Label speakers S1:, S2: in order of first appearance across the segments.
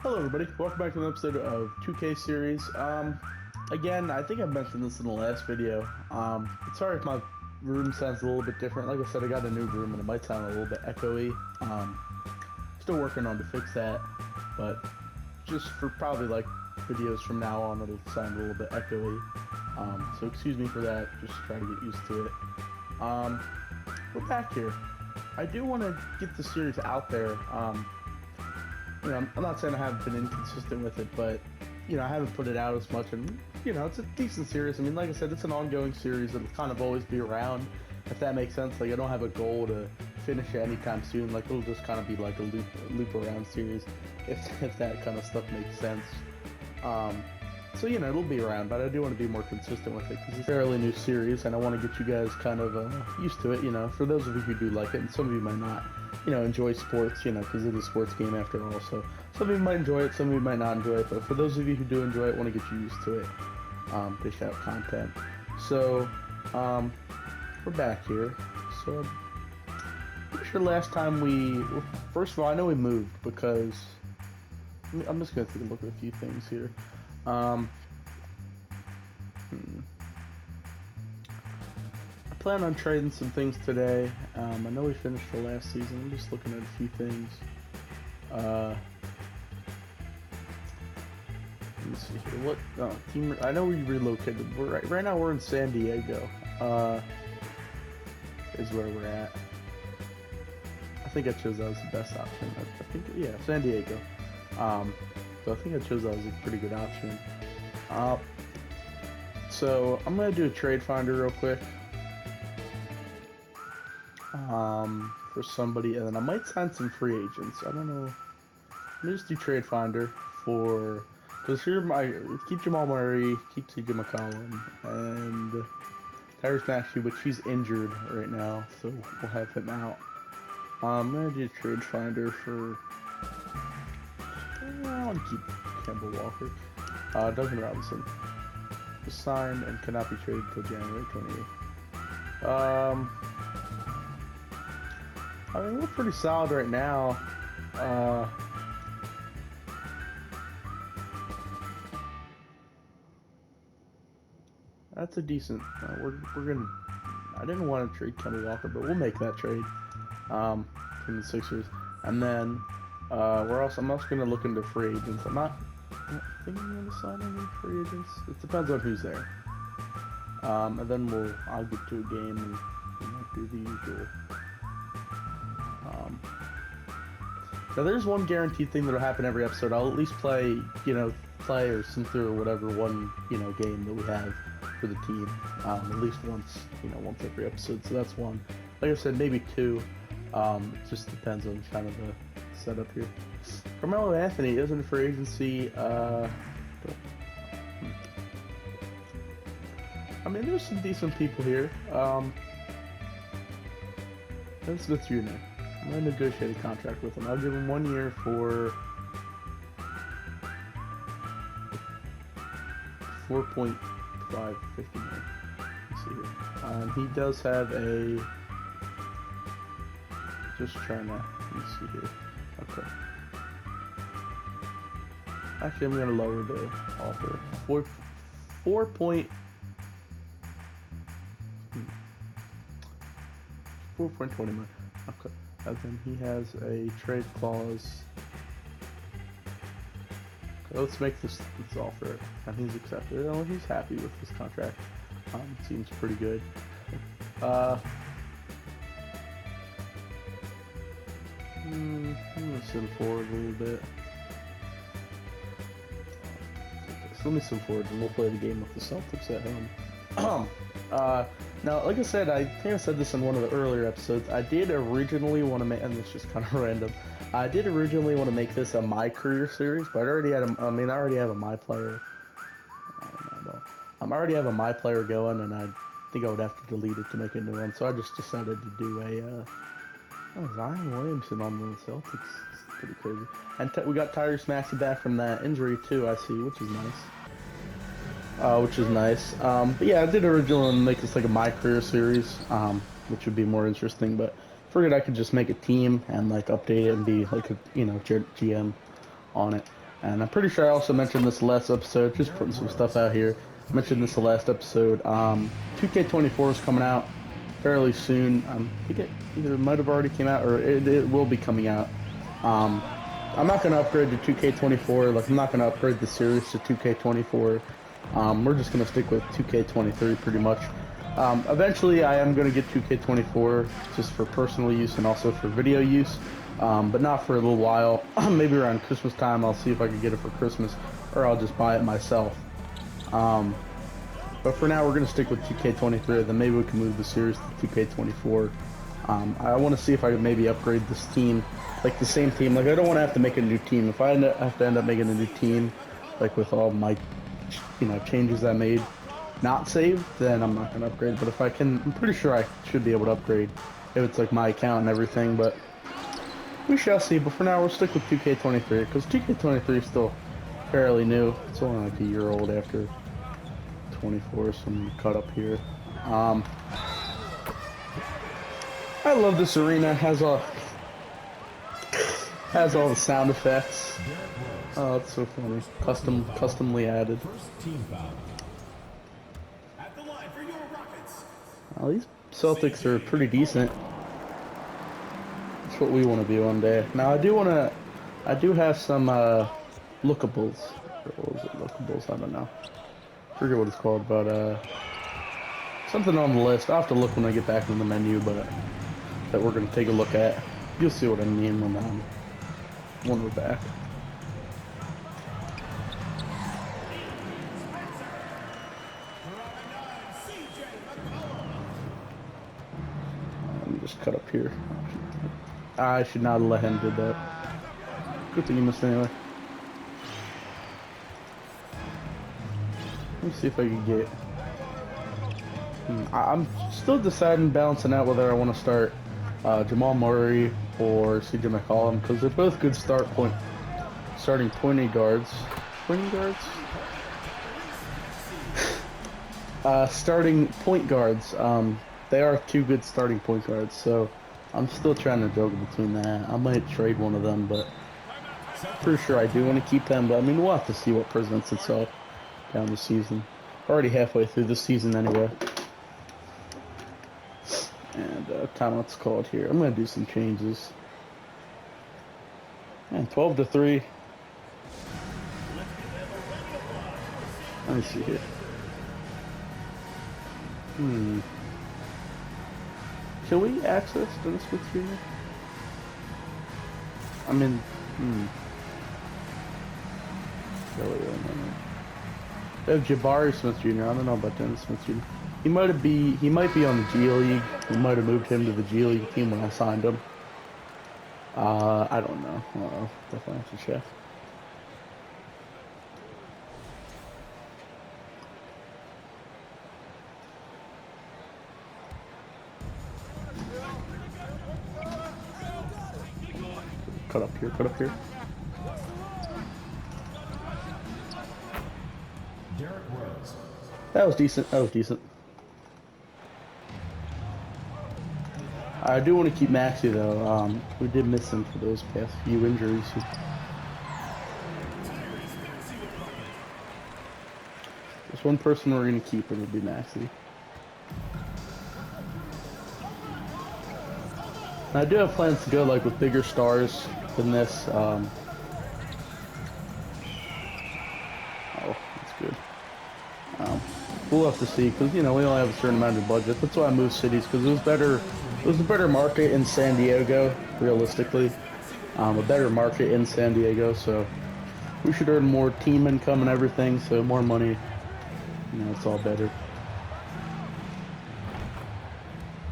S1: Hello, everybody. Welcome back to an episode of 2K series. Again, I think I mentioned this in the last video. Sorry if my room sounds a little bit different. Like I said, I got a new room and it might sound a little bit echoey. Still working on to fix that, but just for probably like videos from now on, it'll sound a little bit echoey. So excuse me for that. Just try to get used to it. We're back here. I do want to get the series out there. I'm not saying I haven't been inconsistent with it, but I haven't put it out as much, and it's a decent series. I mean, like I said, it's an ongoing series that'll kind of always be around, if that makes sense. Like, I don't have a goal to finish it anytime soon. Like, it'll just kind of be like a loop around series, if that kind of stuff makes sense. So it'll be around, but I do want to be more consistent with it because it's a fairly new series, and I want to get you guys kind of used to it. For those of you who do like it, and some of you might not. Enjoy sports, because it's a sports game after all. So some of you might enjoy it, some of you might not enjoy it. But for those of you who do enjoy it, want to get you used to it, dish out content. So we're back here. So I'm pretty sure last time first of all, I know we moved because I'm just gonna take a look at a few things here. I plan on trading some things today. I know we finished the last season. I'm just looking at a few things. Let me see here. What? Team. I know we relocated. Right now we're in San Diego. Is where we're at. I think I chose that as the best option. I think San Diego. So I think I chose that as a pretty good option. So I'm gonna do a trade finder real quick. For somebody, and then I might sign some free agents. I don't know. Let me just do trade finder because here keep Jamal Murray, keep CJ McCollum, and Tyrese Maxey, but she's injured right now, so we'll have him out. I'm gonna do trade finder for. I want to keep Kemba Walker, Duncan Robinson, was signed and cannot be traded until January 28th. I mean, we're pretty solid right now. That's a decent. We're gonna. I didn't want to trade Kemba Walker, but we'll make that trade. From the Sixers, and then I'm also gonna look into free agents. I'm not thinking I'm gonna sign any free agents. It depends on who's there. And then I'll get to a game and do the usual. Now there's one guaranteed thing that'll happen every episode. I'll at least play or sim through or whatever one, game that we have for the team. At least once every episode. So that's one. Like I said, maybe two. It just depends on kind of the setup here. Carmelo Anthony isn't for agency. I mean, there's some decent people here. Ben Smith Jr. I'm going to negotiate a contract with him. I'll give him 1 year for $4.550 million. Let's see here. He does have a. Just trying to. Let me see here. Okay. Actually, I'm going to lower the offer. 4.20 million. Okay. And then he has a trade clause. Okay, let's make this offer, and he's accepted. Oh, he's happy with this contract. Seems pretty good. I'm gonna sim forward a little bit. So let me sim forward, and we'll play the game with the Celtics at home. Now, like I said, I think I said this in one of the earlier episodes. I did originally want to make, and it's just kind of random. I did originally want to make this a My Career series, but I already have a My Player. I already have a My Player going, and I think I would have to delete it to make a new one. So I just decided to do Zion Williamson on the Celtics. It's pretty crazy. And we got Tyrese Maxey back from that injury too, I see, which is nice. But yeah, I did originally make this like a My Career series, which would be more interesting, but figured I could just make a team and like update it and be like a GM on it. And I'm pretty sure I also mentioned this last episode, just putting some stuff out here. I mentioned this the last episode. 2K24 is coming out fairly soon. I think it either might have already came out or it will be coming out. I'm not going to upgrade to 2K24. Like, I'm not going to upgrade the series to 2K24. We're just going to stick with 2K23 pretty much. Eventually, I am going to get 2K24 just for personal use and also for video use, but not for a little while. Maybe around Christmas time, I'll see if I can get it for Christmas, or I'll just buy it myself. But for now, we're going to stick with 2K23, then maybe we can move the series to 2K24. I want to see if I can maybe upgrade this team, like the same team. Like, I don't want to have to make a new team. If I have to end up making a new team, like with all my, changes I made, not saved, then I'm not going to upgrade. But if I can, I'm pretty sure I should be able to upgrade if it's like my account and everything, but we shall see. But for now, we'll stick with 2K23 because 2K23 is still fairly new. It's only like a year old after 24, so I'm gonna cut up here. I love this arena. It has all the sound effects. Oh, it's so funny. Customly added. Well, these Celtics are pretty decent. That's what we want to be one day. Now I do have some lookables. What was it? Lookables? I don't know. I forget what it's called, but something on the list. I'll have to look when I get back in the menu, but that we're gonna take a look at. You'll see what I mean when we're back. Let me just cut up here. I should not have let him do that. Good thing you missed anyway. Let me see if I can get. I'm still deciding, balancing out whether I want to start Jamal Murray or CJ McCollum because they're both good starting pointing guards. Pointing guards? Starting point guards. They are two good starting point guards, so I'm still trying to juggle between that. I might trade one of them, but pretty sure I do want to keep them. But I mean, we'll have to see what presents itself down the season. Already halfway through the season anyway. And timeout's called here. I'm gonna do some changes. And 12-3. Let me see here. Can we access Dennis Smith Jr.? I mean, They have Jabari Smith Jr. I don't know about Dennis Smith Jr. He might be on the G League. We might have moved him to the G League team when I signed him. I don't know. Definitely have to check. Cut up here. That was decent. I do want to keep Maxey though. We did miss him for those past few injuries. There's one person we're going to keep, and it'll be Maxey. I do have plans to go like with bigger stars than this. Oh, that's good. We'll have to see because we only have a certain amount of budget. That's why I moved cities because it was better. It was a better market in San Diego, realistically. A better market in San Diego, so we should earn more team income and everything. So more money, it's all better.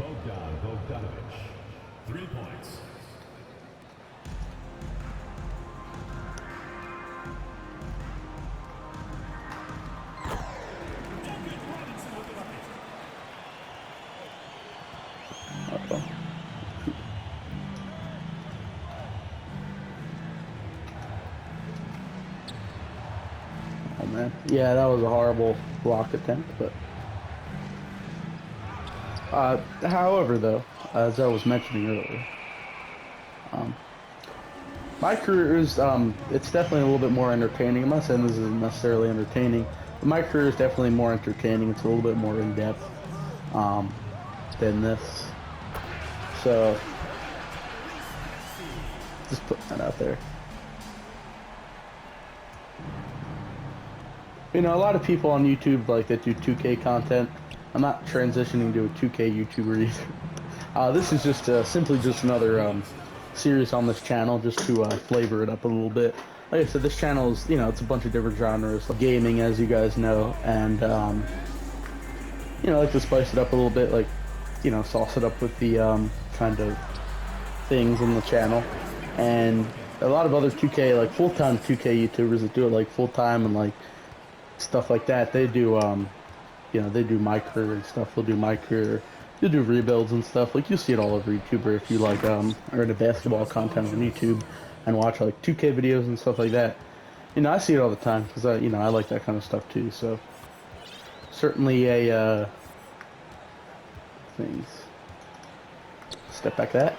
S2: Bogdanovich, 3 points.
S1: Oh man, yeah, that was a horrible block attempt, but however though, as I was mentioning earlier, My career is, it's definitely a little bit more entertaining. I'm not saying this isn't necessarily entertaining, but my career is definitely more entertaining. It's a little bit more in-depth, than this. So, just putting that out there. You know, a lot of people on YouTube, like, that do 2K content. I'm not transitioning to a 2K YouTuber either. This is just, simply just another, series on this channel, just to, flavor it up a little bit. Like I said, this channel is, you know, it's a bunch of different genres. Like gaming, as you guys know, and, you know, I like to spice it up a little bit, like, you know, sauce it up with the, kind of things on the channel. And a lot of other 2K, like, full-time 2K YouTubers that do it, like, full-time and, like, stuff like that, they do, you know, they do my career and stuff. They'll do my career. They'll do rebuilds and stuff. Like, you see it all over YouTuber if you, like, are into basketball content on YouTube and watch, like, 2K videos and stuff like that. You know, I see it all the time because, you know, I like that kind of stuff, too. So, certainly a, things. Step back that.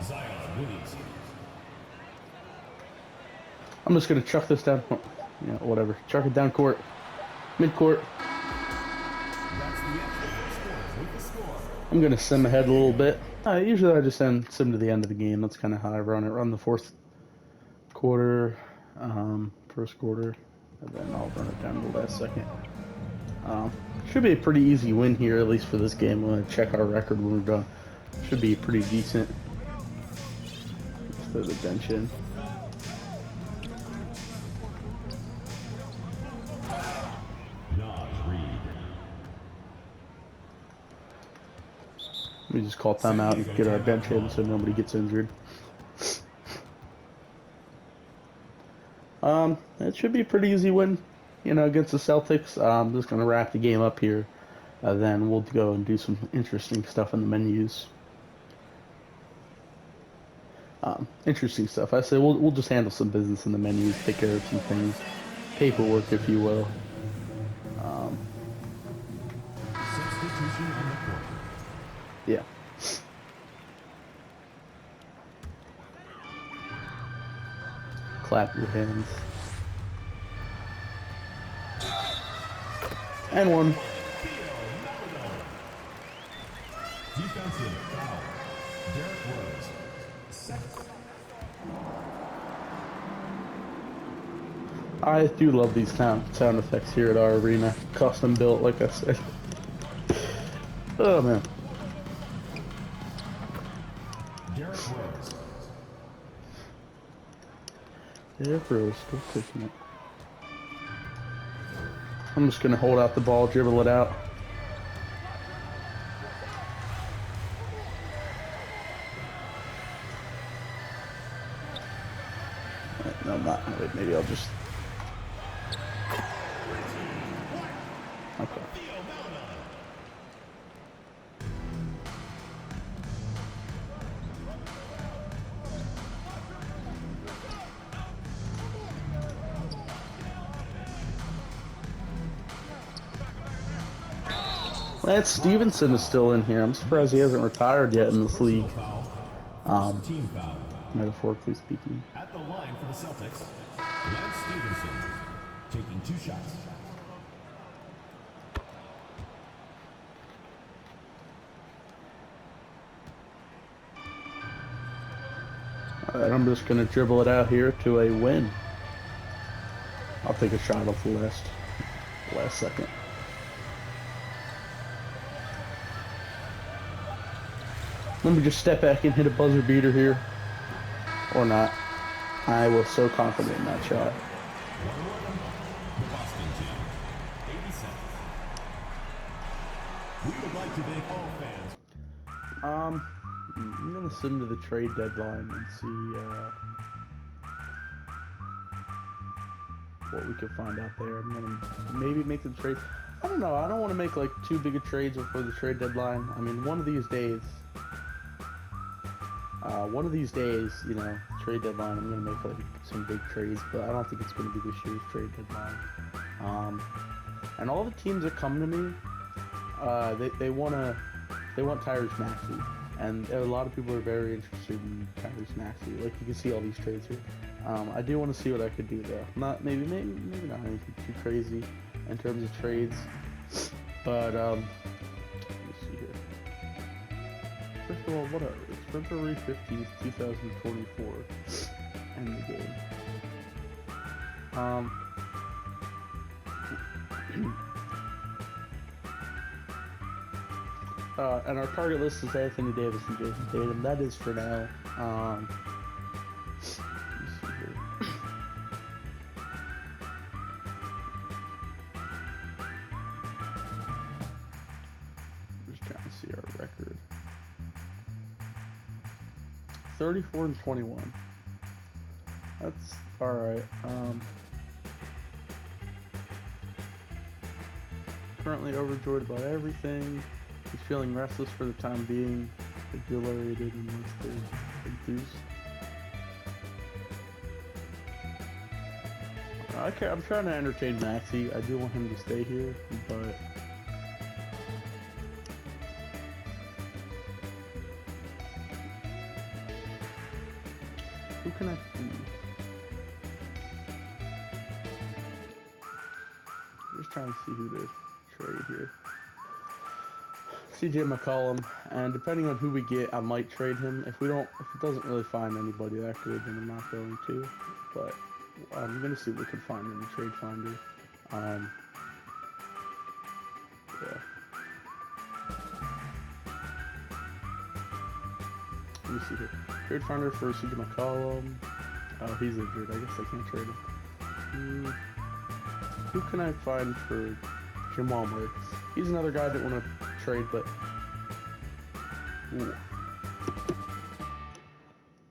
S2: Zion Williamson.
S1: I'm just gonna chuck this down. Yeah, whatever. Chuck it down court. Mid court. I'm gonna sim ahead a little bit. Usually I just sim to the end of the game. That's kind of how I run it. Run the fourth quarter, first quarter, and then I'll run it down to the last second. Should be a pretty easy win here, at least for this game. I'm gonna check our record when we're done. Should be pretty decent. Let's throw the bench in. We just call timeout and get our bench in so nobody gets injured. It should be a pretty easy win, you know, against the Celtics. I'm just gonna wrap the game up here, then we'll go and do some interesting stuff in the menus. Interesting stuff. I say we'll just handle some business in the menus, take care of some things, paperwork, if you will. Yeah. Clap your hands. And one.
S2: Defensive foul. Derek Rose. Second.
S1: I do love these sound effects here at our arena. Custom built, like I said. Oh man.
S2: Derek Rose.
S1: Derek Rose still taking it. I'm just gonna hold out the ball, dribble it out. No, I'm not. Wait, maybe I'll just. Okay. Lance Stevenson is still in here. I'm surprised he hasn't retired yet in this league.
S2: Team foul.
S1: Metaphorically speaking.
S2: At the line for the Celtics, Lance Stevenson taking 2 shots.
S1: Alright, I'm just gonna dribble it out here to a win. I'll take a shot off the last second. Let me just step back and hit a buzzer beater here. Or not. I was so confident in that shot.
S2: The Boston team, 87. We would like to thank all fans.
S1: I'm gonna sim to the trade deadline and see what we can find out there. I'm gonna maybe make the trade. I don't know. I don't want to make like too big of trades before the trade deadline. I mean, one of these days, One of these days, you know, trade deadline, I'm gonna make like some big trades, but I don't think it's gonna be this year's trade deadline. And all the teams that come to me, they want Tyrese Maxey, and a lot of people are very interested in Tyrese Maxey. Like you can see all these trades here. I do want to see what I could do though. Not maybe not anything too crazy in terms of trades, but let me see here. First of all, what are it's February 15th, 2024, end the game. And our target list is Anthony Davis and Jason Tatum. That is for now. Let me see here. Just trying to see our record. 34-21. That's alright. Currently overjoyed about everything. He's feeling restless for the time being, exhilarated and mostly enthused. I'm trying to entertain Maxey. I do want him to stay here, but who can I see? Just trying to see who to trade here. CJ McCollum, and depending on who we get, I might trade him. If it doesn't really find anybody that good, then I'm not going to. But I'm gonna see what we can find in the trade finder. Yeah. Let me see here. Trade finder for CJ McCollum. Oh, he's injured. I guess I can't trade him. Who can I find for Jamal Murray? He's another guy that want to trade, but ooh.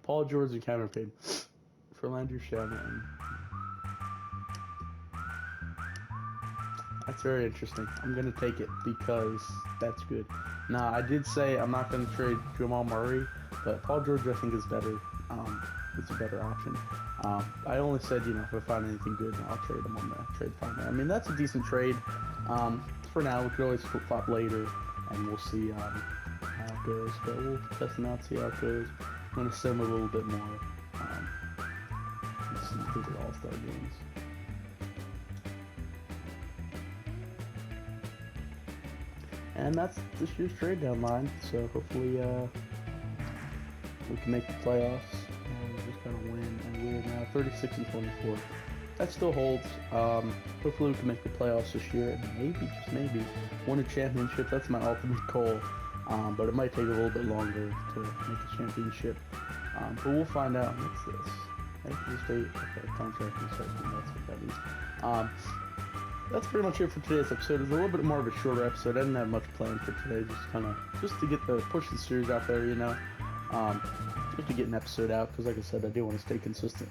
S1: Paul George and Cameron Payne for Landry Shamet. That's very interesting. I'm gonna take it because that's good. Now I did say I'm not gonna trade Jamal Murray, but Paul George I think is better. It's a better option. I only said, you know, if I find anything good, I'll trade him on the trade finder. I mean, that's a decent trade. For now, we could always flip-flop later, and we'll see how it goes. But we'll test them out, see how it goes. I'm going to sim a little bit more. See through the All-Star games. And that's this year's trade deadline. So hopefully we can make the playoffs. And we're just going to win. And we're now 36-24. That still holds. Hopefully we can make the playoffs this year and maybe, just maybe, win a championship. That's my ultimate goal. But it might take a little bit longer to make a championship. But we'll find out. What's this? Actually, state contract and start. That's what that means. That's pretty much it for today's episode. It's a little bit more of a shorter episode. I didn't have much planned for today. Just to get push the series out there, you know. Just to get an episode out because, like I said, I do want to stay consistent.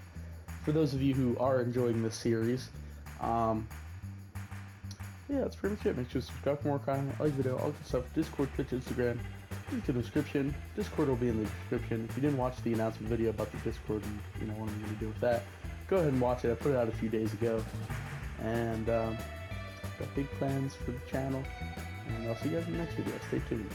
S1: For those of you who are enjoying this series, yeah, that's pretty much it. Make sure to subscribe for more content, like the video, all good stuff. Discord, Twitch, Instagram, link in the description. Discord will be in the description. If you didn't watch the announcement video about the Discord and you know what I'm going to do with that, go ahead and watch it. I put it out a few days ago, and got big plans for the channel. And I'll see you guys in the next video. Stay tuned.